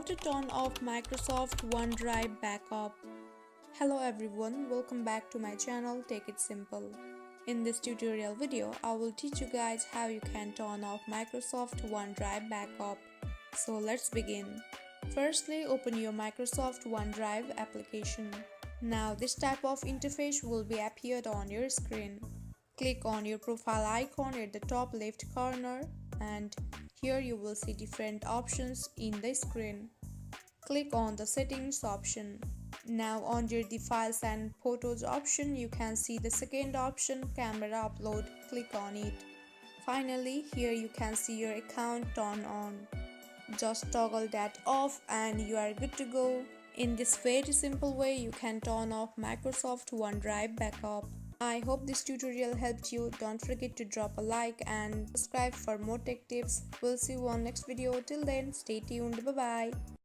How to turn off Microsoft OneDrive backup. Hello everyone, welcome back to my channel Take It Simple. In this tutorial video, I will teach you guys how you can turn off Microsoft OneDrive backup. So let's begin. Firstly, open your Microsoft OneDrive application. Now this type of interface will be appeared on your screen. Click on your profile icon at the top left corner and here you will see different options in the screen. Click on the settings option. Now under the files and photos option you can see the second option, camera upload. Click on it. Finally here you can see your account turn on. Just toggle that off and you are good to go. In this very simple way you can turn off Microsoft OneDrive backup. I hope this tutorial helped you. Don't forget to drop a like and subscribe for more tech tips. We'll see you on next video. Till then, stay tuned. Bye bye.